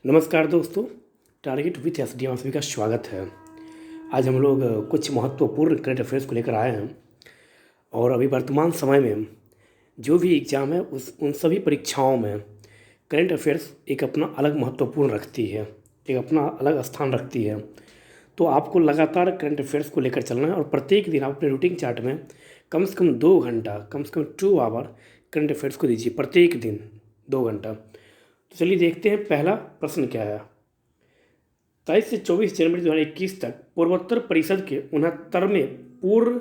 नमस्कार दोस्तों, target with S D M सभी का स्वागत है। आज हम लोग कुछ महत्वपूर्ण करंट अफेयर्स को लेकर आए हैं और अभी वर्तमान समय में जो भी एग्ज़ाम है उन सभी परीक्षाओं में करंट अफेयर्स एक अपना अलग महत्वपूर्ण रखती है, एक अपना अलग स्थान रखती है। तो आपको लगातार करंट अफेयर्स को लेकर चलना है और प्रत्येक दिन आप अपने रूटीन चार्ट में कम से कम 2 घंटा, कम से कम 2 आवर करंट अफेयर्स को दीजिए प्रत्येक दिन 2 घंटा। तो चलिए देखते हैं पहला प्रश्न क्या है। 23 से 24 जनवरी 2021 तक पूर्वोत्तर परिषद के 69वें पूर्व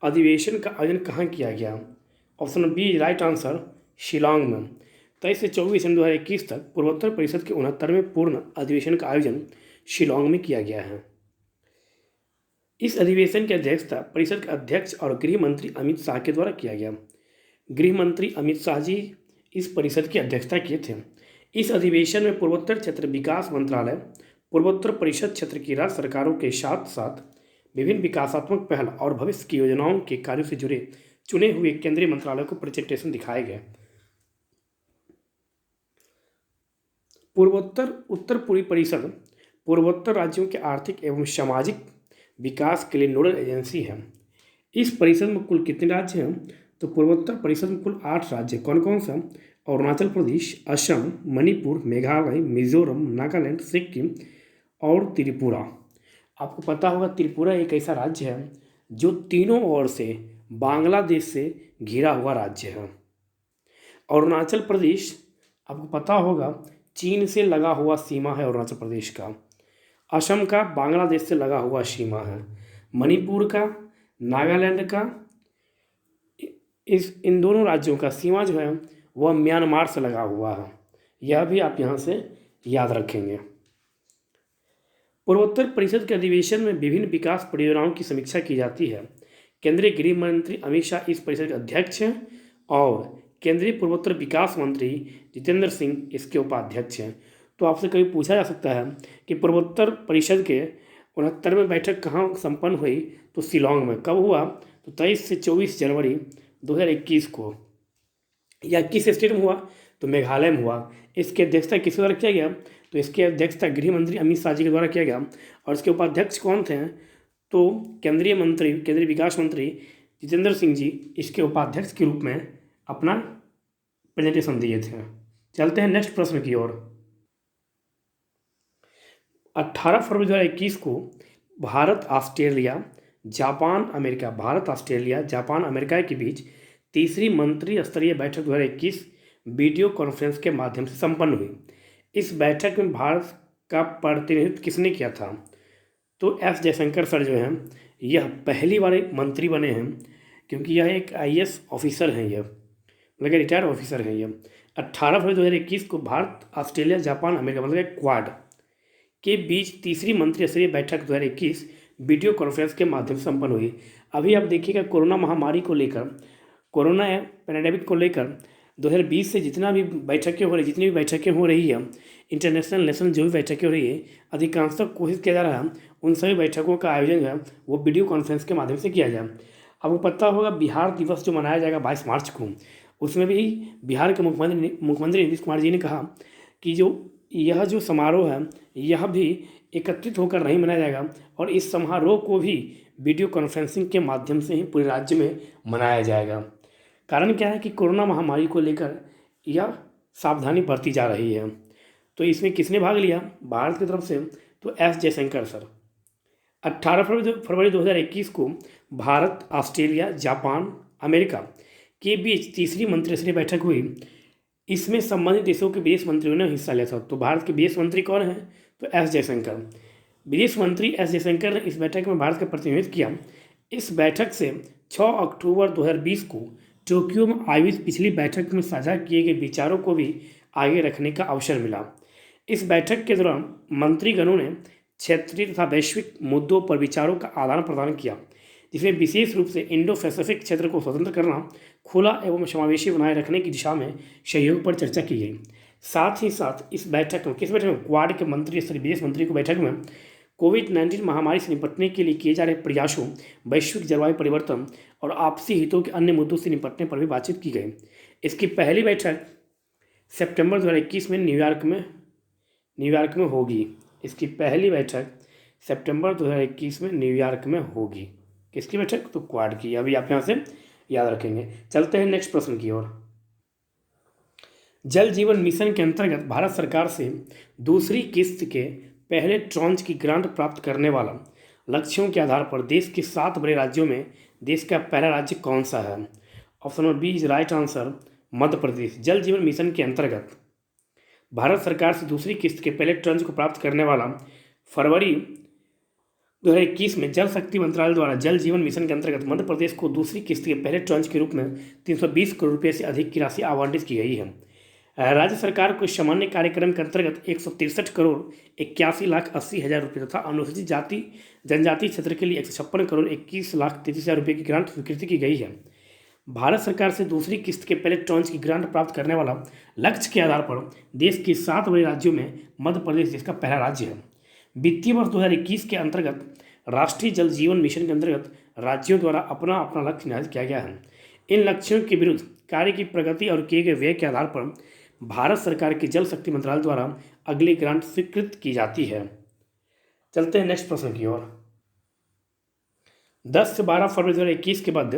अधिवेशन का आयोजन कहाँ किया गया? Option B right answer, Shillong में। 23 से 24 जनवरी 2021 तक पूर्वोत्तर परिषद के 69वें पूर्ण अधिवेशन का आयोजन शिलांग में किया गया है। इस अधिवेशन की अध्यक्षता परिषद के अध्यक्ष और गृह मंत्री अमित शाह के द्वारा किया गया। गृह मंत्री अमित शाह जी इस परिषद की अध्यक्षता किए थे। इस अधिवेशन में पूर्वोत्तर क्षेत्र विकास मंत्रालय पूर्वोत्तर परिषद क्षेत्र की राज्य सरकारों के साथ साथ विभिन्न विकासात्मक पहल और भविष्य की योजनाओं के कार्यों से जुड़े चुने हुए केंद्रीय मंत्रालयों को प्रेजेंटेशन दिखाए गए। पूर्वोत्तर उत्तर पूर्वी परिषद पूर्वोत्तर राज्यों के आर्थिक एवं सामाजिक विकास के लिए नोडल एजेंसी है। इस परिषद में कुल कितने राज्य हैं? तो पूर्वोत्तर परिषद में कुल 8 राज्य। कौन कौन सा? अरुणाचल प्रदेश, असम, मणिपुर, मेघालय, मिजोरम, नागालैंड, सिक्किम और त्रिपुरा। आपको पता होगा त्रिपुरा एक ऐसा राज्य है जो तीनों ओर से बांग्लादेश से घिरा हुआ राज्य है। अरुणाचल प्रदेश आपको पता होगा चीन से लगा हुआ सीमा है अरुणाचल प्रदेश का। असम का बांग्लादेश से लगा हुआ सीमा है। मणिपुर का, नागालैंड का, इन दोनों राज्यों का सीमा जो है वह म्यांमार से लगा हुआ है। यह भी आप यहाँ से याद रखेंगे। पूर्वोत्तर परिषद के अधिवेशन में विभिन्न विकास परियोजनाओं की समीक्षा की जाती है। केंद्रीय गृह मंत्री अमित शाह इस परिषद के अध्यक्ष हैं और केंद्रीय पूर्वोत्तर विकास मंत्री जितेंद्र सिंह इसके उपाध्यक्ष हैं। तो आपसे कभी पूछा जा सकता है कि पूर्वोत्तर परिषद के 69वें बैठक कहाँ संपन्न हुई? तो शिलांग में। कब हुआ? तो 23 से 24 जनवरी 2021 को। या किस स्टेट में हुआ? तो मेघालय में हुआ। इसकी अध्यक्षता किस द्वारा किया गया? तो इसकी अध्यक्षता गृह मंत्री अमित शाह जी के द्वारा किया गया। और इसके उपाध्यक्ष कौन थे? तो केंद्रीय विकास मंत्री जितेंद्र सिंह जी इसके उपाध्यक्ष के रूप में अपना प्रेजेंटेशन दिए थे। चलते हैं नेक्स्ट प्रश्न की ओर। 18 फरवरी 2021 को भारत ऑस्ट्रेलिया जापान अमेरिका के बीच तीसरी मंत्री स्तरीय बैठक 2021 वीडियो कॉन्फ्रेंस के माध्यम से संपन्न हुई। इस बैठक में भारत का प्रतिनिधित्व किसने किया था? तो एस जयशंकर सर जो हैं यह पहली बार एक मंत्री बने हैं, क्योंकि यह एक IAS ऑफिसर हैं, यह मतलब रिटायर्ड ऑफिसर हैं। यह 18 फरवरी 2021 को भारत ऑस्ट्रेलिया जापान अमेरिका मतलब क्वाड के बीच तीसरी मंत्री स्तरीय बैठक 2021 वीडियो कॉन्फ्रेंस के माध्यम से संपन्न हुई। अभी आप देखिएगा कोरोना महामारी को लेकर, कोरोना पैंडेमिक को लेकर 2020 से जितनी भी बैठकें हो रही है, इंटरनेशनल नेशनल जो भी बैठकें हो रही है, अधिकांशतः कोशिश किया जा रहा है उन सभी बैठकों का आयोजन है वो वीडियो कॉन्फ्रेंस के माध्यम से किया जाए। आपको पता होगा बिहार दिवस जो मनाया जाएगा 22 मार्च को, उसमें भी बिहार के मुख्यमंत्री नीतीश कुमार जी ने कहा कि यह जो समारोह है यह भी एकत्रित होकर नहीं मनाया जाएगा और इस समारोह को भी वीडियो कॉन्फ्रेंसिंग के माध्यम से ही पूरे राज्य में मनाया जाएगा। कारण क्या है कि कोरोना महामारी को लेकर यह सावधानी बरती जा रही है। तो इसमें किसने भाग लिया भारत की तरफ से? तो एस जयशंकर सर। 18 फरवरी 2021 को भारत ऑस्ट्रेलिया जापान अमेरिका के बीच तीसरी मंत्रिस्तरीय बैठक हुई। इसमें संबंधित देशों के विदेश मंत्रियों ने हिस्सा लिया था। तो भारत के विदेश मंत्री कौन है? तो एस जयशंकर। विदेश मंत्री एस जयशंकर ने इस बैठक में भारत का प्रतिनिधित्व किया। इस बैठक से 6 अक्टूबर 2020 को टोक्यो में आयोजित पिछली बैठक में साझा किए गए विचारों को भी आगे रखने का अवसर मिला। इस बैठक के दौरान मंत्रीगणों ने क्षेत्रीय तथा वैश्विक मुद्दों पर विचारों का आदान प्रदान किया, जिसमें विशेष रूप से इंडो पैसिफिक क्षेत्र को स्वतंत्र करना, खुला एवं समावेशी बनाए रखने की दिशा में सहयोग पर चर्चा की गई। साथ ही साथ इस बैठक में क्वाड के मंत्री स्तरीय विदेश मंत्री को बैठक में कोविड-19 महामारी से निपटने के लिए किए जा रहे प्रयासों, वैश्विक जलवायु परिवर्तन और आपसी हितों के अन्य मुद्दों से निपटने पर भी बातचीत की गई। इसकी पहली बैठक सितंबर 2021 में न्यूयॉर्क में होगी। इसकी पहली बैठक सितंबर 2021 में न्यूयॉर्क में होगी। किसकी बैठक? तो क्वाड की। अभी आप यहाँ से याद रखेंगे। चलते हैं नेक्स्ट प्रश्न की ओर। जल जीवन मिशन के अंतर्गत भारत सरकार से दूसरी किस्त के पहले ट्रांच की ग्रांट प्राप्त करने वाला लक्ष्यों के आधार पर देश के 7 बड़े राज्यों में देश का पहला राज्य कौन सा है? Option number B is right answer, Madhya Pradesh. Jal Jeevan mission के अंतर्गत भारत सरकार से दूसरी किस्त के पहले ट्रांच को प्राप्त करने वाला फरवरी 2021 में जल शक्ति मंत्रालय द्वारा जल जीवन मिशन के अंतर्गत मध्य प्रदेश को दूसरी किस्त के पहले ट्रांच के रूप में 320 करोड़ रुपये से अधिक की राशि आवंटित की गई है। राज्य सरकार को सामान्य कार्यक्रम के अंतर्गत 163 करोड़ 81 लाख 80 हज़ार रुपये तथा अनुसूचित जाति जनजाति क्षेत्र के लिए 156 करोड़ 21 लाख 33 हज़ार रुपये की ग्रांट स्वीकृति की गई है। भारत सरकार से दूसरी किस्त के पहले ट्रांच की ग्रांट प्राप्त करने वाला लक्ष्य के आधार पर देश के 7 बड़े राज्यों में मध्य प्रदेश देश का पहला राज्य है। वित्तीय वर्ष 2021 के अंतर्गत राष्ट्रीय जल जीवन मिशन के अंतर्गत राज्यों द्वारा अपना अपना लक्ष्य निर्धारित किया गया है। इन लक्ष्यों के विरुद्ध कार्य की प्रगति और किए गए व्यय के आधार पर भारत सरकार के जल शक्ति मंत्रालय द्वारा अगली ग्रांट स्वीकृत की जाती है। चलते हैं नेक्स्ट प्रश्न की ओर। 10 से 12 फरवरी 2021 के बाद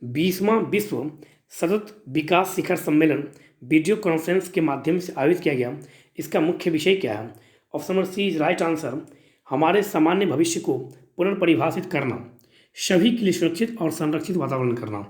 20वां विश्व सतत विकास शिखर सम्मेलन वीडियो कॉन्फ्रेंस के माध्यम से आयोजित किया गया। इसका मुख्य विषय क्या है? Option number C is right answer, हमारे सामान्य भविष्य को पुनर्परिभाषित करना, सभी के लिए सुरक्षित और संरक्षित वातावरण करना।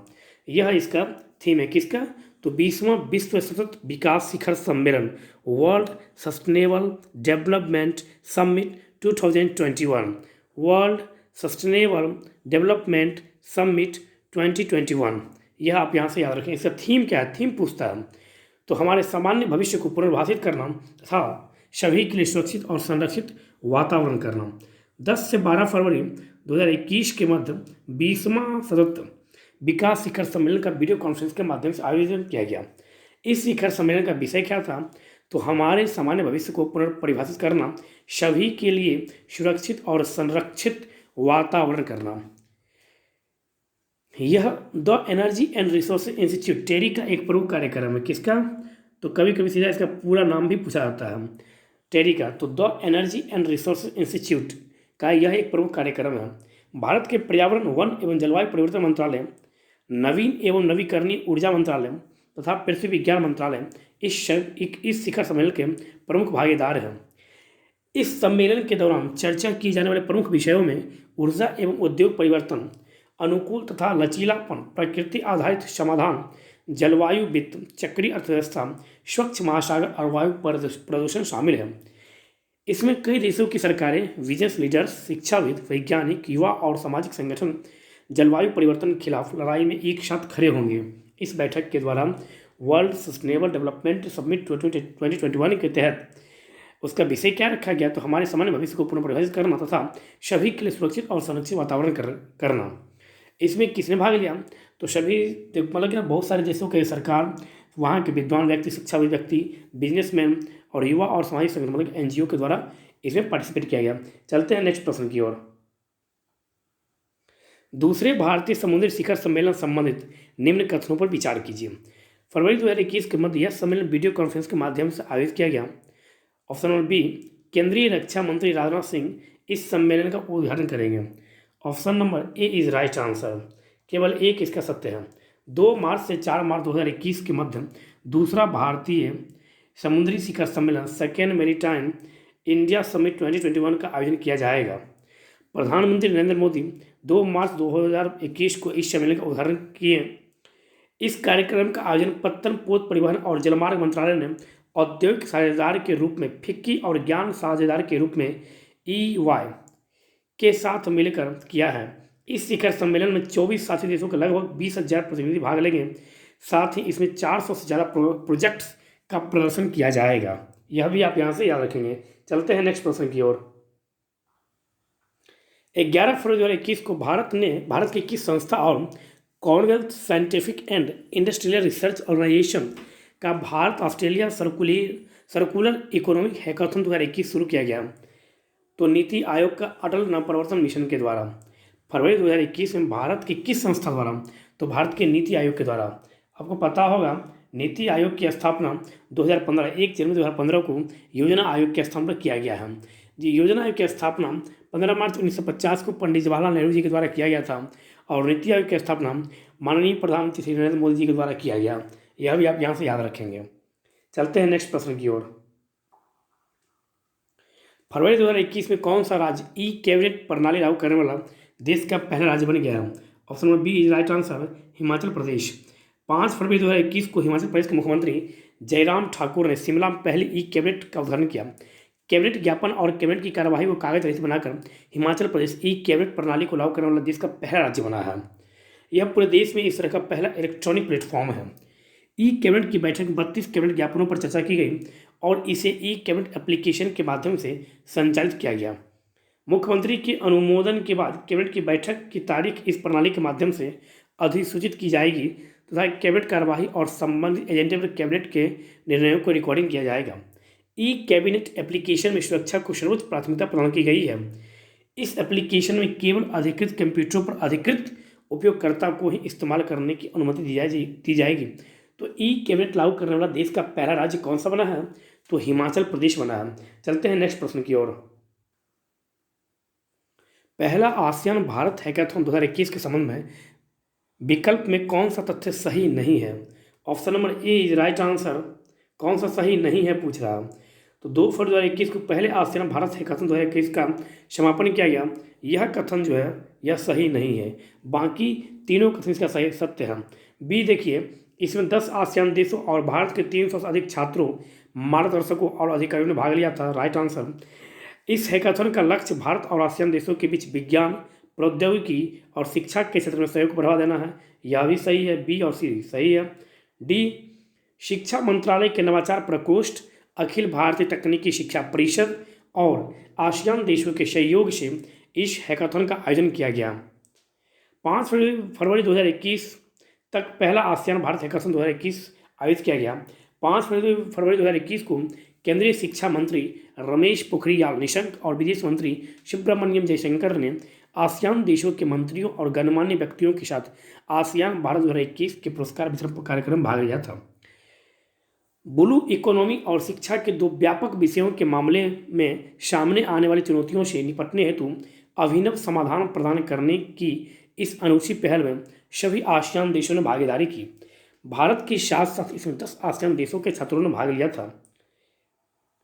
यह इसका थीम है। किसका? तो 20वां विश्व सतत विकास शिखर सम्मेलन world sustainable development summit 2021, world sustainable development summit 2021। यह आप यहाँ से याद रखें। इसका थीम क्या है? थीम पूछता है तो हमारे सामान्य भविष्य को पुनर्भाषित करना तथा सभी के लिए सुरक्षित और संरक्षित वातावरण करना। 10 से 12 फरवरी 2021 के मध्य 20वां सतत विकास शिखर सम्मेलन का वीडियो कॉन्फ्रेंस के माध्यम से आयोजन किया गया। इस शिखर सम्मेलन का विषय क्या था? तो हमारे सामान्य भविष्य को पुनर्परिभाषित करना, सभी के लिए सुरक्षित और संरक्षित वातावरण करना। यह the energy and resources institute TERI का एक प्रमुख कार्यक्रम है। किसका? तो कभी कभी सीधा इसका पूरा नाम भी पूछा जाता है टेरी का। तो the energy and resources institute का यह एक प्रमुख कार्यक्रम है। भारत के पर्यावरण, वन एवं जलवायु परिवर्तन मंत्रालय, नवीन एवं नवीकरणीय ऊर्जा मंत्रालय तथा पृथ्वी विज्ञान मंत्रालय इस शिखर सम्मेलन के प्रमुख भागीदार हैं। इस सम्मेलन के दौरान चर्चा की जाने वाले प्रमुख विषयों में ऊर्जा एवं उद्योग परिवर्तन, अनुकूल तथा लचीलापन, प्रकृति आधारित समाधान, जलवायु वित्त, चक्रीय अर्थव्यवस्था, स्वच्छ महासागर और वायु प्रदूषण शामिल है। इसमें कई देशों की सरकारें, बिजनेस लीडर्स, शिक्षाविद, वैज्ञानिक, युवा और सामाजिक संगठन जलवायु परिवर्तन के खिलाफ लड़ाई में एक साथ खड़े होंगे। इस बैठक के द्वारा वर्ल्ड सस्टेनेबल डेवलपमेंट समिट 2021 के तहत उसका विषय क्या रखा गया? तो हमारे सामान्य भविष्य को पुनर्परिभाषित करना तथा सभी के लिए सुरक्षित और संरक्षित वातावरण करना। इसमें किसने भाग लिया? तो सभी मतलब कि बहुत सारे देशों के सरकार, वहाँ के विद्वान व्यक्ति, शिक्षाविद व्यक्ति, बिजनेसमैन और युवा और सामाजिक संगठन मतलब NGO के द्वारा इसमें पार्टिसिपेट किया गया। चलते हैं नेक्स्ट प्रश्न की ओर। दूसरे भारतीय समुद्री शिखर सम्मेलन संबंधित निम्न कथनों पर विचार कीजिए। फरवरी 2021 के मध्य यह सम्मेलन वीडियो कॉन्फ्रेंस के माध्यम से आयोजित किया गया। ऑप्शन नंबर बी, केंद्रीय रक्षा मंत्री राजनाथ सिंह इस सम्मेलन का उद्घाटन करेंगे। Option number A is right answer, केवल एक इसका सत्य है। 2 मार्च से 4 मार्च 2021 के मध्य दूसरा भारतीय समुद्री शिखर सम्मेलन सेकेंड मैरीटाइम इंडिया समिट 2021 का आयोजन किया जाएगा। प्रधानमंत्री नरेंद्र मोदी 2 मार्च 2021 को इस सम्मेलन का उद्घाटन किए। इस कार्यक्रम का आयोजन पत्तन, पोत परिवहन और जलमार्ग मंत्रालय ने औद्योगिक साझेदार के रूप में फिक्की और ज्ञान साझेदार के रूप में EY के साथ मिलकर किया है। इस शिखर सम्मेलन में 24 साथी देशों के लगभग 20,000 प्रतिनिधि भाग लेंगे। साथ ही इसमें 400 से ज़्यादा प्रोजेक्ट्स का प्रदर्शन किया जाएगा। यह भी आप यहाँ से याद रखेंगे। चलते हैं नेक्स्ट प्रश्न की ओर। 11 फरवरी 2021 को भारत की किस संस्था और commonwealth scientific and industrial research organisation का Bharat Australia circular economic hackathon 2021 शुरू किया गया? तो नीति आयोग का अटल नवप्रवर्तन मिशन के द्वारा। फरवरी 2021 में भारत की किस संस्था द्वारा? तो भारत के नीति आयोग के द्वारा। आपको पता होगा नीति आयोग की स्थापना 2015 1 जनवरी 2015 को योजना आयोग की स्थापना किया गया है। जी, योजना आयोग की स्थापना 15 मार्च 1950 को पंडित जवाहरलाल नेहरू जी के द्वारा किया गया था और नीति आयोग की स्थापना माननीय प्रधानमंत्री श्री नरेंद्र मोदी जी के द्वारा किया गया। यह भी आप यहाँ से याद रखेंगे। चलते हैं नेक्स्ट प्रश्न की ओर। फरवरी 2021 में कौन सा राज्य ई कैबिनेट प्रणाली लागू करने वाला देश का पहला राज्य बन गया है? Option number B is right answer, Himachal Pradesh. 5 फरवरी 2021 को हिमाचल प्रदेश के मुख्यमंत्री जयराम ठाकुर ने शिमला में पहले ई कैबिनेट का उद्घाटन किया। कैबिनेट ज्ञापन और कैबिनेट की कार्यवाही को कागज रहित बनाकर हिमाचल प्रदेश ई कैबिनेट प्रणाली को लागू करने वाला देश का पहला राज्य बना है। यह पूरे देश में इस तरह का पहला इलेक्ट्रॉनिक प्लेटफॉर्म है। ई कैबिनेट की बैठक में 32 कैबिनेट ज्ञापनों पर चर्चा की गई और इसे ई कैबिनेट एप्लीकेशन के माध्यम से संचालित किया गया। मुख्यमंत्री के अनुमोदन के बाद कैबिनेट की बैठक की तारीख इस प्रणाली के माध्यम से अधिसूचित की जाएगी तथा कैबिनेट कार्यवाही और संबंधित एजेंडे पर कैबिनेट के निर्णयों को रिकॉर्डिंग किया जाएगा। ई कैबिनेट एप्लीकेशन में सुरक्षा को सर्वोच्च प्राथमिकता प्रदान की गई है। इस एप्लीकेशन में केवल अधिकृत कंप्यूटरों पर अधिकृत उपयोगकर्ता को ही इस्तेमाल करने की अनुमति दी जाएगी। तो ई कैबिनेट लागू करने वाला देश का पहला राज्य कौन सा बना है? तो हिमाचल प्रदेश बना है। चलते हैं नेक्स्ट प्रश्न की ओर। पहला आसियान भारत हैकाथॉन 2021 के संबंध में विकल्प में कौन सा तथ्य सही नहीं है? Option number A is right answer. कौन सा सही नहीं है पूछ रहा है। तो 2 फरवरी 2021 को पहले आसियान भारत हैकाथॉन 2021 का समापन किया गया। यह कथन जो है यह सही नहीं है। बाकी तीनों कथन इसका सही सत्य है। बी देखिए, इसमें 10 आसियान देशों और भारत के 300 से अधिक छात्रों, मार्गदर्शकों और अधिकारियों ने भाग लिया था। Right answer. इस हैकाथॉन का लक्ष्य भारत और आसियान देशों के बीच विज्ञान, प्रौद्योगिकी और शिक्षा के क्षेत्र में सहयोग को बढ़ावा देना है। यह भी सही है। बी और सी सही है। डी, शिक्षा मंत्रालय के नवाचार प्रकोष्ठ, अखिल भारतीय तकनीकी शिक्षा परिषद और आसियान देशों के सहयोग से इस हैकाथॉन का आयोजन किया गया। 5 फरवरी 2021 तक पहला आसियान भारत हैकाथॉन 2021 आयोजित किया गया। 5 फरवरी 2021 को केंद्रीय शिक्षा मंत्री रमेश पोखरियाल निशंक और विदेश मंत्री सुब्रमण्यम जयशंकर ने आसियान देशों के मंत्रियों और गणमान्य व्यक्तियों के साथ आसियान भारत 2021 के पुरस्कार वितरण कार्यक्रम में भाग लिया था। ब्लू इकोनॉमी और शिक्षा के 2 व्यापक विषयों के मामले में सामने आने वाली चुनौतियों से निपटने हेतु अभिनव समाधान प्रदान करने की इस अनूठी पहल में सभी आसियान देशों ने भागीदारी की। भारत के साथ साथ इसमें 10 आसियान देशों के छात्रों ने भाग लिया था।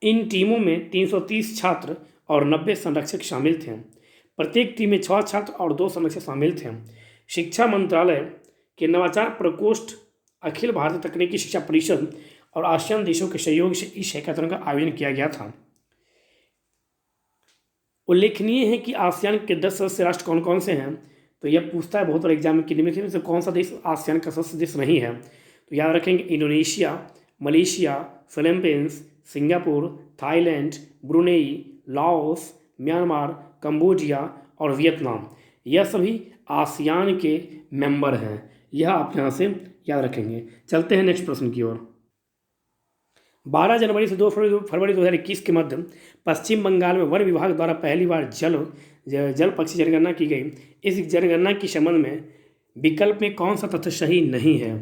इन टीमों में 330 छात्र और 90 संरक्षक शामिल थे। प्रत्येक टीम में 6 छात्र और 2 संरक्षक शामिल थे। शिक्षा मंत्रालय के नवाचार प्रकोष्ठ, अखिल भारतीय तकनीकी शिक्षा परिषद और आसियान देशों के सहयोग से इस हैकाथॉन का आयोजन किया गया था। उल्लेखनीय है कि आसियान के 10 सदस्य राष्ट्र कौन कौन से हैं? तो यह पूछता है बहुत बार एग्जाम में कि निम्नलिखित में से कौन सा देश आसियान का सदस्य देश नहीं है? तो याद रखेंगे Indonesia, Malaysia, Philippines, Singapore, Thailand, Brunei, Laos, Myanmar, Cambodia और वियतनाम। यह सभी आसियान के मेंबर हैं। यह आप यहाँ से याद रखेंगे। चलते हैं नेक्स्ट प्रश्न की ओर। 12 जनवरी से 2 फरवरी 2021 के मध्य पश्चिम बंगाल में वन विभाग द्वारा पहली बार जल पक्षी जनगणना की गई। इस जनगणना के संबंध में विकल्प में कौन सा तथ्य सही नहीं है?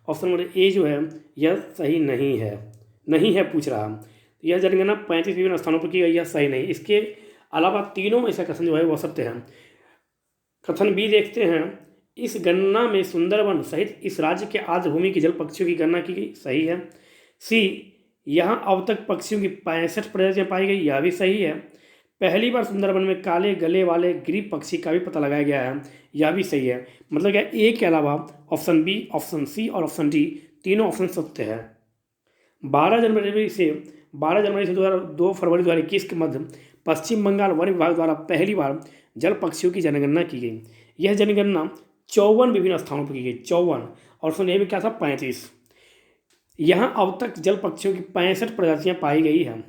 ऑप्शन नंबर ए जो है यह सही नहीं है पूछ रहा। तो यह जनगणना 35 विभिन्न स्थानों पर की गई, यह सही नहीं। इसके अलावा तीनों ऐसा कथन जो है वह सत्य है। कथन बी देखते हैं, इस गणना में सुंदरवन सहित इस राज्य के आर्द्र भूमि के जल पक्षियों की गणना की गई, सही है। सी, यहाँ अब तक पक्षियों की 65 प्रजातियाँ पाई गई, यह भी सही है। पहली बार सुंदरवन में काले गले वाले गिरी पक्षी का भी पता लगाया गया है, यह भी सही है। मतलब क्या ए के अलावा ऑप्शन बी, ऑप्शन सी और ऑप्शन डी तीनों ऑप्शन सत्य है। 12 जनवरी से 2 फरवरी 2021 के मध्य पश्चिम बंगाल वन विभाग द्वारा पहली बार जल पक्षियों की जनगणना की गई। यह जनगणना 54 विभिन्न स्थानों पर की गई, 54, और ऑप्शन ए में क्या था 35। यहाँ अब तक जल पक्षियों की 65 प्रजातियाँ पाई गई हैं।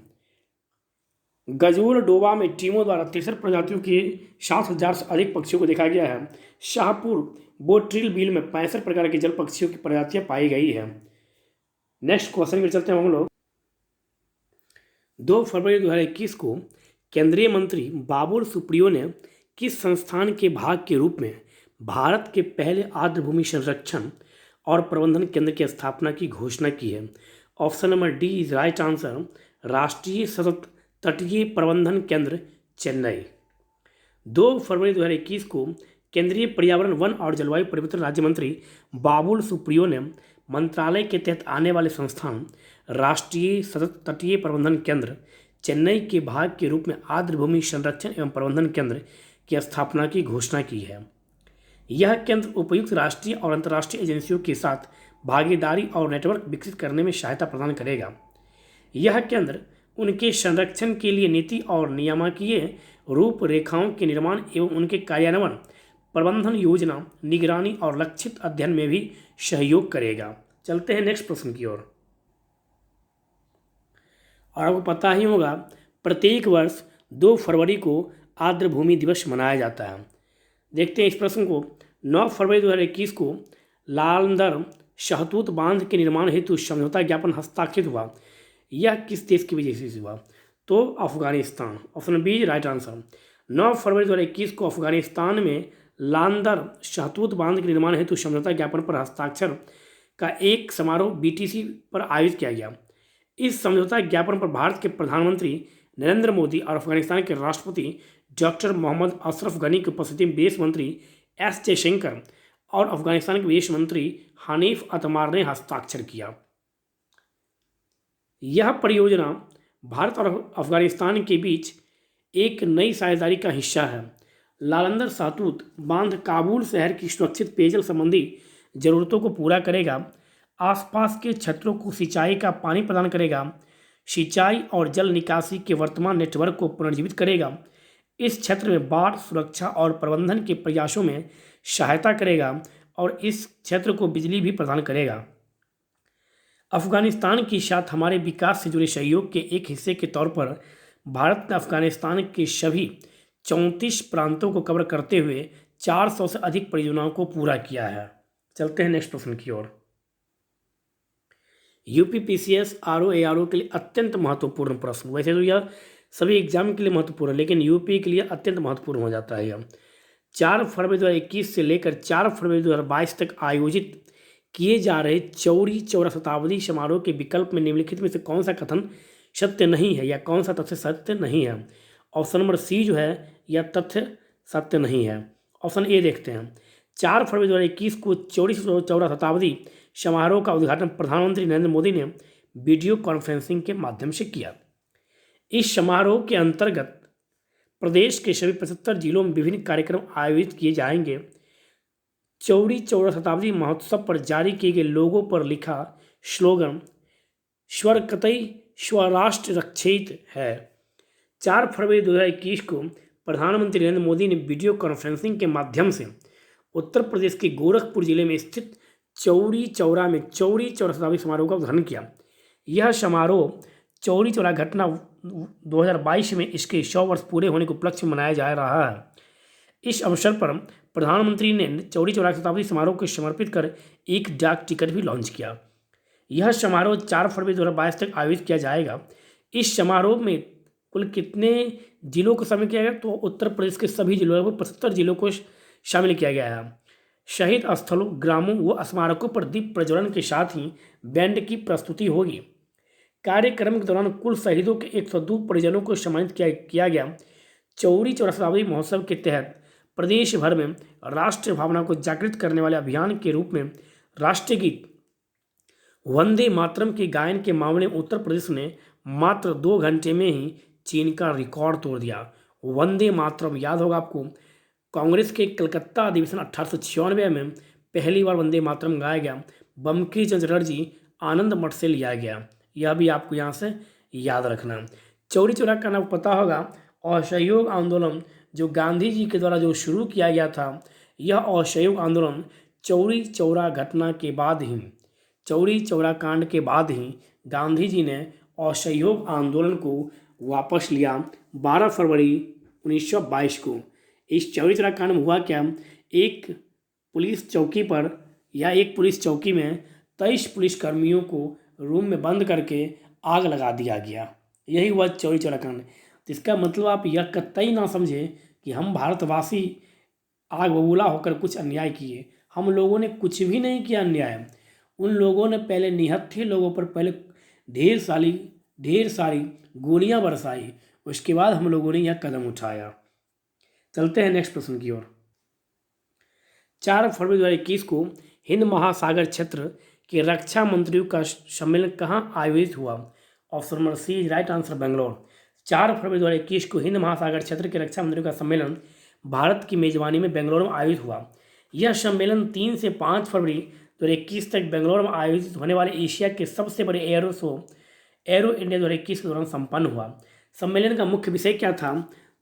गजोल डोबा में टीमों द्वारा 63 प्रजातियों के 7,000 से अधिक पक्षियों को देखा गया है। शाहपुर बोट्रिल बिल में 65 प्रकार के जल पक्षियों की प्रजातियाँ पाई गई है। नेक्स्ट क्वेश्चन पर चलते हैं हम लोग। 2 फरवरी 2021 को केंद्रीय मंत्री बाबुल सुप्रियो ने किस संस्थान के भाग के रूप में भारत के पहले आर्द्र भूमि संरक्षण और प्रबंधन केंद्र की स्थापना की घोषणा की है? Option number D is right answer, राष्ट्रीय सतत तटीय प्रबंधन केंद्र चेन्नई। 2 फरवरी 2021 को केंद्रीय पर्यावरण, वन और जलवायु परिवर्तन राज्य मंत्री बाबुल सुप्रियो ने मंत्रालय के तहत आने वाले संस्थान राष्ट्रीय सतत तटीय प्रबंधन केंद्र चेन्नई के भाग के रूप में आर्द्र भूमि संरक्षण एवं प्रबंधन केंद्र की स्थापना की घोषणा की है। यह केंद्र उपयुक्त राष्ट्रीय और अंतर्राष्ट्रीय एजेंसियों के साथ भागीदारी और नेटवर्क विकसित करने में सहायता प्रदान करेगा। यह केंद्र उनके संरक्षण के लिए नीति और नियामकीय रूपरेखाओं के निर्माण एवं उनके कार्यान्वयन, प्रबंधन, योजना, निगरानी और लक्षित अध्ययन में भी सहयोग करेगा। चलते हैं नेक्स्ट प्रश्न की ओर। और आपको पता ही होगा, प्रत्येक वर्ष 2 फरवरी को आर्द्र भूमि दिवस मनाया जाता है। देखते हैं इस प्रश्न को। 9 फरवरी 2021 को लालंदर शहतूत बांध के निर्माण हेतु समझौता ज्ञापन हस्ताक्षरित हुआ। यह किस देश की वजह से हुआ? तो Afghanistan. Option B right answer. 9 फरवरी 2021 को अफगानिस्तान में लालंदर शहतूत बांध के निर्माण हेतु समझौता ज्ञापन पर हस्ताक्षर का एक समारोह BTC पर आयोजित किया गया। इस समझौता ज्ञापन पर भारत के प्रधानमंत्री नरेंद्र मोदी और अफगानिस्तान के राष्ट्रपति डॉक्टर मोहम्मद अशरफ गनी की उपस्थिति में विदेश मंत्री S जयशंकर और अफगानिस्तान के विदेश मंत्री हनीफ अतमार ने हस्ताक्षर किया। यह परियोजना भारत और अफगानिस्तान के बीच एक नई साझेदारी का हिस्सा है। लालंदर शहतूत बांध काबुल शहर की सुरक्षित पेयजल संबंधी जरूरतों को पूरा करेगा, आसपास के क्षेत्रों को सिंचाई का पानी प्रदान करेगा, सिंचाई और जल निकासी के वर्तमान नेटवर्क को पुनर्जीवित करेगा, इस क्षेत्र में बाढ़ सुरक्षा और प्रबंधन के प्रयासों में सहायता करेगा और इस क्षेत्र को बिजली भी प्रदान करेगा। अफगानिस्तान के साथ हमारे विकास से जुड़े सहयोग के एक हिस्से के तौर पर भारत ने अफगानिस्तान के सभी 34 प्रांतों को कवर करते हुए 400 से अधिक परियोजनाओं को पूरा किया है। चलते हैं नेक्स्ट प्रश्न की ओर। UPPCS RO ARO के लिए अत्यंत महत्वपूर्ण प्रश्न। वैसे तो यह सभी एग्जाम के लिए महत्वपूर्ण है, लेकिन यूपी के लिए अत्यंत महत्वपूर्ण हो जाता है। यह 4 फरवरी 2021 से लेकर 4 फरवरी 2022 तक आयोजित किए जा रहे चौरी चौरा शताब्दी समारोह के विकल्प में निम्नलिखित में से कौन सा कथन सत्य नहीं है या कौन सा तथ्य सत्य नहीं है? ऑप्शन नंबर सी जो है यह तथ्य सत्य नहीं है। ऑप्शन ए देखते हैं। 4 फरवरी 2021 को चौरी चौरा शताब्दी समारोह का उद्घाटन प्रधानमंत्री नरेंद्र मोदी ने वीडियो कॉन्फ्रेंसिंग के माध्यम से किया। इस समारोह के अंतर्गत प्रदेश के सभी 75 जिलों में विभिन्न कार्यक्रम आयोजित किए जाएंगे। चौरी चौरा शताब्दी महोत्सव पर जारी किए गए लोगों पर लिखा स्लोगन स्वर्कतई स्वराष्ट्र रक्षित है। 4 फरवरी 2021 को प्रधानमंत्री नरेंद्र मोदी ने वीडियो कॉन्फ्रेंसिंग के माध्यम से उत्तर प्रदेश के गोरखपुर जिले में स्थित चौरी चौरा में चौरी चौरा शताब्दी समारोह का उद्घाटन किया। यह समारोह चौरी चौरा घटना 2022 में इसके 100 वर्ष पूरे होने के उपलक्ष्य में मनाया जा रहा है। इस अवसर पर प्रधानमंत्री ने चौरी चौरा शताब्दी समारोह को समर्पित कर एक डाक टिकट भी लॉन्च किया। यह समारोह 4 फरवरी 2022 तक आयोजित किया जाएगा। इस समारोह में कुल कितने जिलों को शामिल किया गया? तो उत्तर प्रदेश के सभी जिलों को 75 जिलों को शामिल किया गया है। शहीद स्थलों, ग्रामों व स्मारकों पर दीप प्रज्वलन के साथ ही बैंड की प्रस्तुति होगी। कार्यक्रम के दौरान कुल शहीदों के 102 परिजनों को सम्मानित किया गया। चौरी चौरा शताब्दी महोत्सव के तहत प्रदेश भर में राष्ट्रीय भावना को जागृत करने वाले अभियान के रूप में राष्ट्रीय गीत वंदे मातरम के गायन के मामले में उत्तर प्रदेश ने मात्र 2 घंटे में ही चीन का रिकॉर्ड तोड़ दिया। वंदे मातरम याद होगा आपको, कांग्रेस के कलकत्ता अधिवेशन 1896 में पहली बार वंदे मातरम गाया गया। बंकिम चंद्र चटर्जी आनंद मठ से लिया गया। यह भी आपको यहाँ से याद रखना। चौरी चौरा का नाम पता होगा। असहयोग आंदोलन जो गांधी जी के द्वारा जो शुरू किया गया था, यह असहयोग आंदोलन चौरी चौरा घटना के बाद ही, चौरी चौरा कांड के बाद ही गांधी जी ने असहयोग आंदोलन को वापस लिया 12 फरवरी 1922 को। इस चौरी चौरा कांड में हुआ क्या? एक पुलिस चौकी में 23 पुलिसकर्मियों को रूम में बंद करके आग लगा दिया गया। यही हुआ चौरी चौरा कांड। इसका मतलब आप यह कतई ना समझें कि हम भारतवासी आग बबूला होकर कुछ अन्याय किए। हम लोगों ने कुछ भी नहीं किया अन्याय। उन लोगों ने पहले निहत्थे लोगों पर पहले ढेर सारी गोलियां बरसाई, उसके बाद हम लोगों ने यह कदम उठाया। चलते हैं नेक्स्ट प्रश्न की ओर। 4 फरवरी 2021 को हिंद महासागर क्षेत्र के रक्षा मंत्रियों का सम्मेलन कहाँ आयोजित हुआ? Option number C is right answer, Bangalore. 4 फरवरी 2021 को हिंद महासागर क्षेत्र के रक्षा मंत्रियों का सम्मेलन भारत की मेजबानी में बेंगलोर में आयोजित हुआ। यह सम्मेलन 3 से 5 फरवरी 2021 तक बेंगलोर में आयोजित होने वाले एशिया के सबसे बड़े एरो शो एरो इंडिया 2021 के दौरान संपन्न हुआ। सम्मेलन का मुख्य विषय क्या था?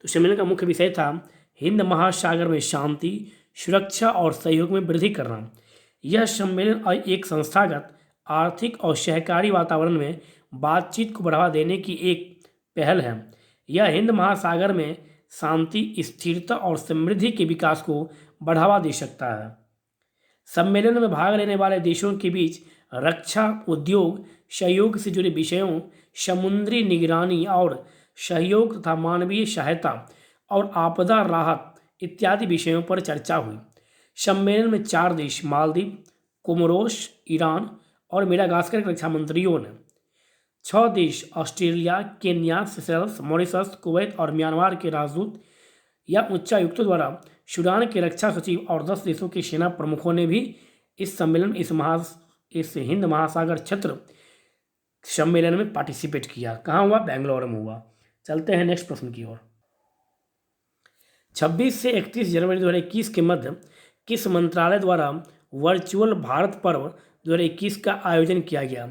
तो सम्मेलन का मुख्य विषय था हिंद महासागर में शांति, सुरक्षा और सहयोग में वृद्धि करना। यह सम्मेलन एक संस्थागत, आर्थिक और सहकारी वातावरण में बातचीत को बढ़ावा देने की एक पहल है। यह हिंद महासागर में शांति, स्थिरता और समृद्धि के विकास को बढ़ावा दे सकता है। सम्मेलन में भाग लेने वाले देशों के बीच रक्षा उद्योग सहयोग से जुड़े विषयों, समुद्री निगरानी और सहयोग तथा मानवीय सहायता और आपदा राहत इत्यादि विषयों पर चर्चा हुई। सम्मेलन में 4 देश मालदीव, कोमोरोस, ईरान और मेडागास्कर के रक्षा मंत्रियों ने 6 देश Australia, Kenya, Seychelles, Mauritius, Kuwait और म्यांमार के राजदूत या उच्चायुक्तों द्वारा सूडान के रक्षा सचिव और 10 देशों के सेना प्रमुखों ने भी इस सम्मेलन में इस हिंद महासागर क्षेत्र सम्मेलन में पार्टिसिपेट किया। कहाँ हुआ? बेंगलोर में हुआ। चलते हैं नेक्स्ट प्रश्न की ओर। 26 से 31 जनवरी 2021 के मध्य किस मंत्रालय द्वारा वर्चुअल भारत पर्व 2021 का आयोजन किया गया?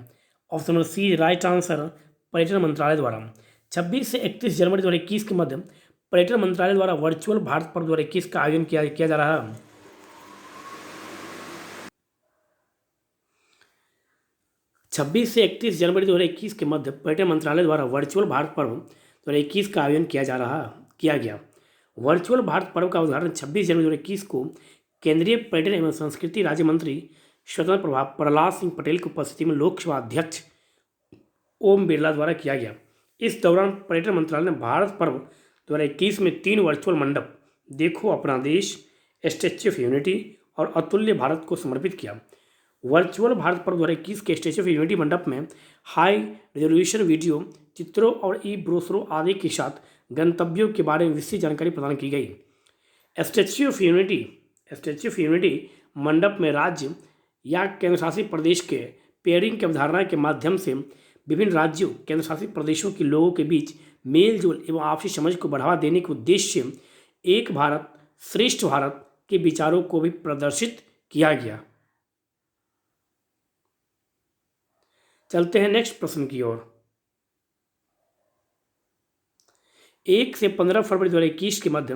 Option number C right answer, पर्यटन मंत्रालय द्वारा। 26 से 31 जनवरी 2021 के मध्य पर्यटन मंत्रालय द्वारा वर्चुअल भारत पर्व 2021 का आयोजन किया जा रहा है। 26 से 31 जनवरी 2021 के मध्य पर्यटन मंत्रालय द्वारा वर्चुअल भारत पर्व 2021 का आयोजन किया गया। वर्चुअल भारत पर्व का उद्घाटन 26 जनवरी 2021 को केंद्रीय पर्यटन एवं संस्कृति राज्य मंत्री स्वतंत्र प्रभार प्रहलाद सिंह पटेल की उपस्थिति में लोकसभा अध्यक्ष ओम बिरला द्वारा किया गया। इस दौरान पर्यटन मंत्रालय ने भारत पर्व 2021 में 3 वर्चुअल मंडप देखो अपना देश, स्टैच्यू ऑफ यूनिटी और अतुल्य भारत को समर्पित किया। वर्चुअल भारत पर्व 2021 के स्टैच्यू ऑफ यूनिटी मंडप में हाई रेजोल्यूशन वीडियो, चित्रों और ई ब्रोशरों आदि के साथ गंतव्यों के बारे में विस्तृत जानकारी प्रदान की गई। स्टैच्यू ऑफ यूनिटी मंडप में राज्य या केंद्रशासित प्रदेश के पेयरिंग की अवधारणा के माध्यम से विभिन्न राज्यों, केंद्रशासित प्रदेशों के लोगों के बीच मेल जोल एवं आपसी समझ को बढ़ावा देने के उद्देश्य से एक भारत श्रेष्ठ भारत के विचारों को भी प्रदर्शित किया गया। चलते हैं नेक्स्ट प्रश्न की ओर। 1 से 15 फरवरी 2021 के मध्य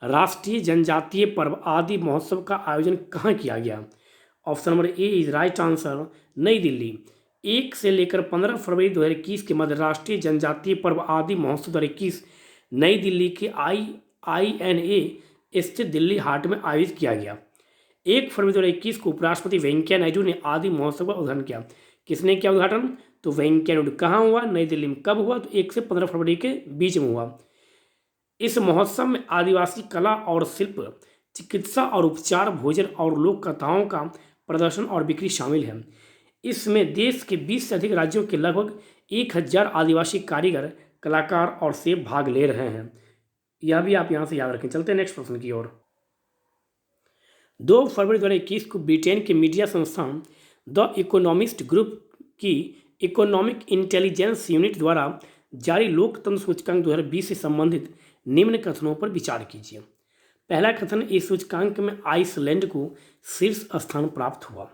राष्ट्रीय जनजातीय पर्व आदि महोत्सव का आयोजन कहाँ किया गया? Option number A is right answer, नई दिल्ली। 1 से लेकर 15 फरवरी 2021 के मध्य राष्ट्रीय जनजातीय पर्व आदि महोत्सव 2021 नई दिल्ली के INA स्थित दिल्ली हाट में आयोजित किया गया। 1 फरवरी 2021 को उपराष्ट्रपति वेंकैया नायडू ने आदि महोत्सव का उद्घाटन किया। किसने किया उद्घाटन? तो वेंकैया नायडू। कहाँ हुआ? नई दिल्ली में। कब हुआ? तो 1 से 15 फरवरी के बीच में हुआ। इस महोत्सव में आदिवासी कला और शिल्प, चिकित्सा और उपचार, भोजन और लोक कथाओं का प्रदर्शन और बिक्री शामिल है। इसमें देश के 20 से अधिक राज्यों के लगभग 1000 आदिवासी कारीगर, कलाकार और सेब भाग ले रहे हैं। यह भी आप यहाँ से याद रखें। चलते हैं नेक्स्ट प्रश्न की ओर। 2 फरवरी 2021 को ब्रिटेन के मीडिया संस्थान द इकोनॉमिस्ट ग्रुप की इकोनॉमिक इंटेलिजेंस यूनिट द्वारा जारी लोकतंत्र सूचकांक 2020 से संबंधित निम्न कथनों पर विचार कीजिए। पहला कथन, इस सूचकांक में आइसलैंड को शीर्ष स्थान प्राप्त हुआ।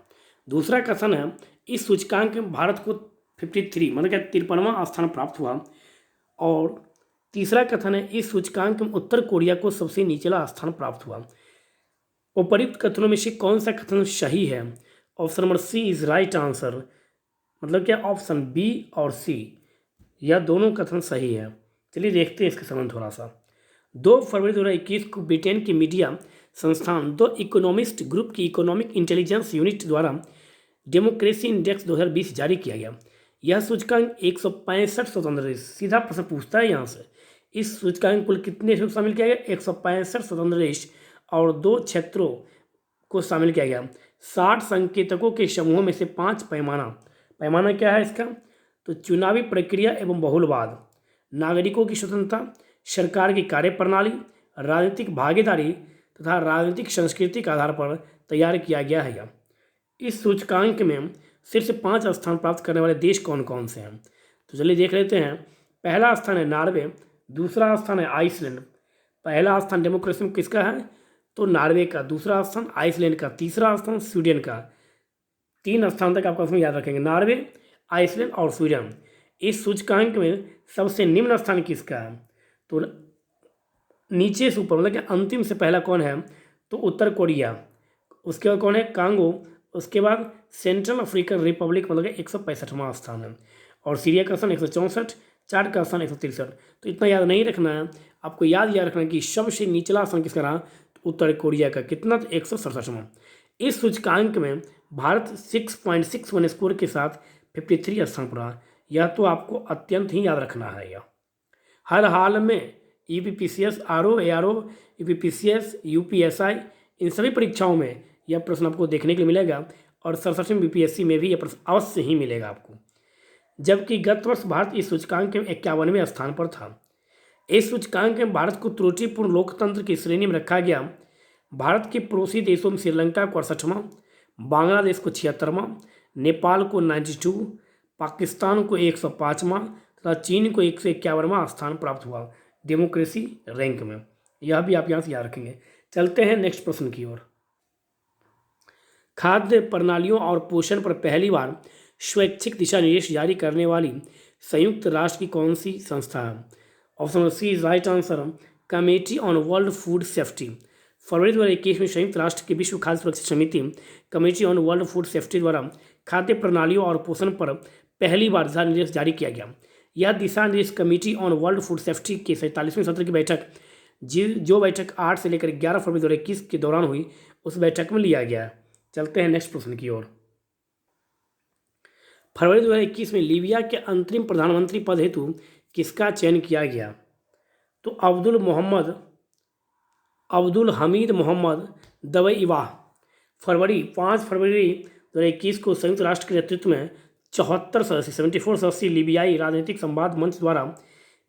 दूसरा कथन है, इस सूचकांक में भारत को 53 मतलब क्या 53वां स्थान प्राप्त हुआ। और तीसरा कथन है, इस सूचकांक में उत्तर कोरिया को सबसे निचला स्थान प्राप्त हुआ। उपरोक्त कथनों में से कौन सा कथन सही है? Option number C is right answer, मतलब क्या ऑप्शन बी और सी यह दोनों कथन सही है। चलिए देखते हैं इसके संबंध थोड़ा सा। 2 फरवरी 2021 को ब्रिटेन के मीडिया संस्थान द इकोनॉमिस्ट ग्रुप की इकोनॉमिक इंटेलिजेंस यूनिट द्वारा डेमोक्रेसी इंडेक्स 2020 जारी किया गया। यह सूचकांक 165 स्वतंत्र देश, सीधा प्रश्न पूछता है यहाँ से, इस सूचकांक कुल कितने देशों को शामिल किया गया? 165 स्वतंत्र देश और 2 क्षेत्रों को शामिल किया गया। 60 संकेतकों के समूह में से 5 पैमाना क्या है इसका? तो चुनावी प्रक्रिया एवं बहुलवाद, नागरिकों की स्वतंत्रता, सरकार की कार्यप्रणाली, राजनीतिक भागीदारी तथा राजनीतिक संस्कृति के आधार पर तैयार किया गया है। इस सूचकांक में शीर्ष 5 स्थान प्राप्त करने वाले देश कौन कौन से हैं? तो चलिए देख लेते हैं। पहला स्थान है नॉर्वे, दूसरा स्थान है आइसलैंड। पहला स्थान डेमोक्रेसी में किसका है? तो नॉर्वे का, दूसरा स्थान आइसलैंड का, तीसरा स्थान स्वीडन का। 3 स्थान तक आपका उसमें याद रखेंगे, नॉर्वे, आइसलैंड और स्वीडन। इस सूचकांक में सबसे निम्न स्थान किसका है? तो नीचे से ऊपर मतलब कि अंतिम से पहला कौन है? तो उत्तर कोरिया, उसके बाद कौन है? कांगो, उसके बाद सेंट्रल अफ्रीकन रिपब्लिक मतलब कि 165वां स्थान है, और सीरिया का स्थान 164, चाड का स्थान 163। तो इतना याद नहीं रखना है, आपको याद रखना है कि सबसे निचला स्थान किसका रहा? तो उत्तर कोरिया का। कितना? तो 167वां। इस सूचकांक में भारत 6.61 स्कोर के साथ 53 स्थान पर रहा। यह तो आपको अत्यंत ही याद रखना है। यह हर हाल में UPPCS, RO, ARO, UPPCS, UPSI, इन सभी परीक्षाओं में यह प्रश्न आपको देखने के लिए मिलेगा, और 67वें बीपीएससी में भी यह प्रश्न अवश्य ही मिलेगा आपको। जबकि गत वर्ष भारत इस सूचकांक के 51वें स्थान पर था। इस सूचकांक में भारत को त्रुटिपूर्ण लोकतंत्र की श्रेणी में रखा गया। भारत के पड़ोसी देशों में श्रीलंका को 68वां, बांग्लादेश को 76वां, नेपाल को 92, पाकिस्तान को 105वां तथा चीन को 151वां स्थान प्राप्त हुआ डेमोक्रेसी रैंक में। यह भी आप यहाँ से याद रखेंगे। चलते हैं नेक्स्ट प्रश्न की ओर। खाद्य प्रणालियों और पोषण पर पहली बार स्वैच्छिक दिशा निर्देश जारी करने वाली संयुक्त राष्ट्र की कौन सी संस्था है? Option C is right answer, committee on world food safety. फरवरी 2021 में संयुक्त राष्ट्र की विश्व खाद्य सुरक्षा समिति committee on world food safety द्वारा खाद्य प्रणालियों और पोषण पर पहली बार दिशा निर्देश जारी किया गया। यह दिशा निर्देश committee on world food safety के 47वें सत्र की बैठक जो बैठक 8 से लेकर 11 फरवरी 2021 के दौरान हुई, उस बैठक में लिया गया। चलते हैं नेक्स्ट प्रश्न की ओर। फरवरी 2021 में लीबिया के अंतरिम प्रधानमंत्री पद हेतु किसका चयन किया गया? तो अब्दुल हमीद मोहम्मद दबईवाह 5 फरवरी 2021 को संयुक्त राष्ट्र के नेतृत्व में 74 सदस्यीय लीबियाई राजनीतिक संवाद मंच द्वारा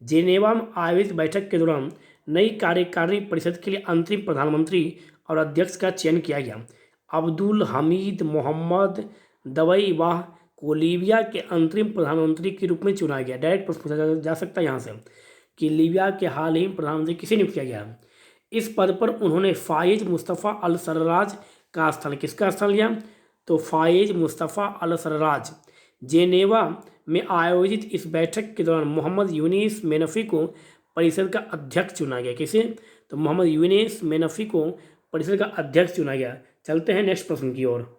जेनेवा में आयोजित बैठक के दौरान नई कार्यकारिणी परिषद के लिए अंतरिम प्रधानमंत्री और अध्यक्ष का चयन किया गया। अब्दुल हमीद मोहम्मद दबईवाह को लीबिया के अंतरिम प्रधानमंत्री के रूप में चुना गया। डायरेक्ट प्रश्न पूछा जा सकता है यहाँ से कि लीबिया के हाल ही में प्रधानमंत्री किसे नियुक्त किया गया? इस पद पर उन्होंने फायज मुस्तफ़ा अल सरराज का स्थान, किसका स्थान लिया? तो फायज मुस्तफ़ा अल सरराज। जेनेवा में आयोजित इस बैठक के दौरान मोहम्मद यूनिस मेनफी को परिषद का अध्यक्ष चुना गया। किसे? तो मोहम्मद यूनिस मेनफी को परिषद का अध्यक्ष चुना गया। चलते हैं नेक्स्ट प्रश्न की ओर।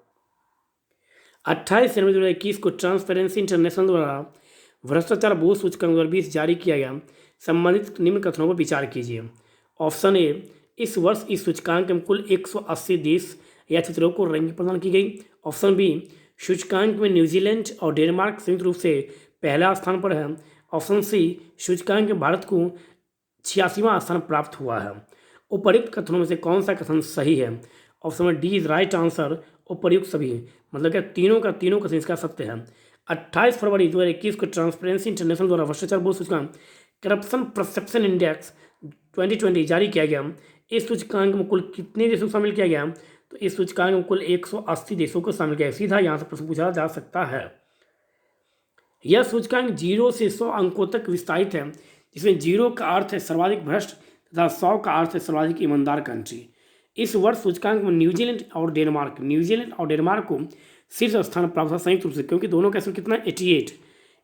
28 जनवरी 2021 को ट्रांसपेरेंसी इंटरनेशनल द्वारा भ्रष्टाचार बोध सूचकांक 2020 जारी किया गया। संबंधित निम्न कथनों पर विचार कीजिए। ऑप्शन ए, इस वर्ष इस सूचकांक में कुल 180 देश या क्षेत्रों को रैंकिंग प्रदान की गई। ऑप्शन बी, सूचकांक में न्यूजीलैंड और डेनमार्क संयुक्त रूप से पहला स्थान पर है। ऑप्शन सी, सूचकांक में भारत को 86वां स्थान प्राप्त हुआ है। उपर्युक्त कथनों में से कौन सा कथन सही है? Option D is right answer, उपर्युक्त सभी, मतलब क्या तीनों का कथन इसका सत्य है। 28 फरवरी 2021 को ट्रांसपेरेंसी इंटरनेशनल द्वारा भ्रष्टाचार बोध सूचकांक करप्शन परसेप्शन इंडेक्स 2020 जारी किया गया। इस सूचकांक में कुल कितने देशों को शामिल किया गया? तो इस सूचकांक में कुल 180 देशों को शामिल किया गया। सीधा यहाँ से प्रश्न पूछा जा सकता है। यह सूचकांक 0 से 100 अंकों तक विस्तारित है, जिसमें 0 का अर्थ है सर्वाधिक भ्रष्ट तथा 100 का अर्थ है सर्वाधिक ईमानदार कंट्री। इस वर्ष सूचकांक में न्यूजीलैंड और डेनमार्क को शीर्ष स्थान प्राप्त हुआ संयुक्त रूप से, क्योंकि दोनों का कितना 88।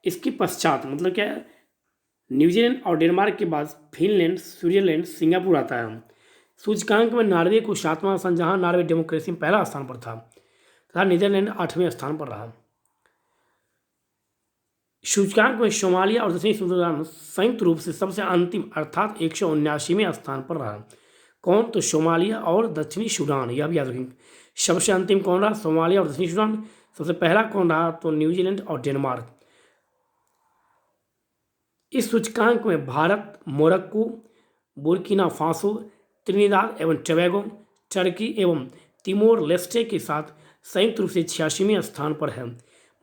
इसके पश्चात मतलब क्या है, न्यूजीलैंड और डेनमार्क के बाद फिनलैंड, स्विट्जरलैंड, सिंगापुर आता है। सूचकांक में नॉर्वे को 7वां स्थान, जहां नॉर्वे डेमोक्रेसी में पहला स्थान पर था, तथा नीदरलैंड 8वें स्थान पर रहा। सूचकांक में सोमालिया और दक्षिणी सूडान संयुक्त रूप से सबसे अंतिम अर्थात 179वें स्थान पर रहा। कौन? तो सोमालिया और दक्षिणी सूडान, यह भी याद रखेंगे। सबसे अंतिम कौन रहा? सोमालिया और दक्षिणी सूडान। सबसे पहला कौन रहा? तो न्यूजीलैंड और डेनमार्क। इस सूचकांक में Bharat, Morocco, Burkina Faso, Trinidad एवं टोबैगो, टर्की एवं तिमोर लेस्टे के साथ संयुक्त रूप से 86वें स्थान पर है।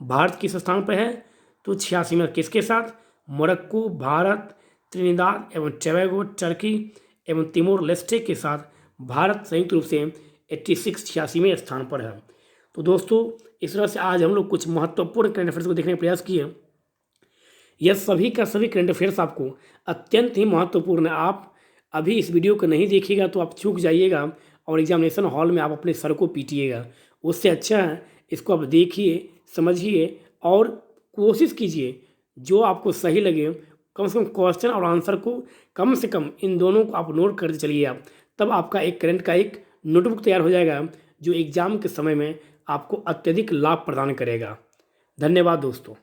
भारत किस स्थान पर है? तो 86वें। किसके साथ? मोरक्को, भारत, त्रिनिदाद एवं टोबैगो, टर्की एवं तिमोर लेस्टे के साथ भारत संयुक्त रूप से 86वें स्थान पर है। तो दोस्तों, इस तरह से आज हम लोग कुछ महत्वपूर्ण करंट अफेयर्स को देखने का प्रयास किए। यह सभी का सभी करंट अफेयर्स आपको अत्यंत ही महत्वपूर्ण है। आप अभी इस वीडियो को नहीं देखिएगा तो आप चूक जाइएगा और एग्जामिनेशन हॉल में आप अपने सर को पीटिएगा। उससे अच्छा है इसको आप देखिए, समझिए और कोशिश कीजिए जो आपको सही लगे। कम से कम क्वेश्चन और आंसर को कम से कम इन दोनों को आप नोट करते चलिए। आप तब आपका एक करंट का एक नोटबुक तैयार हो जाएगा जो एग्ज़ाम के समय में आपको अत्यधिक लाभ प्रदान करेगा। धन्यवाद दोस्तों।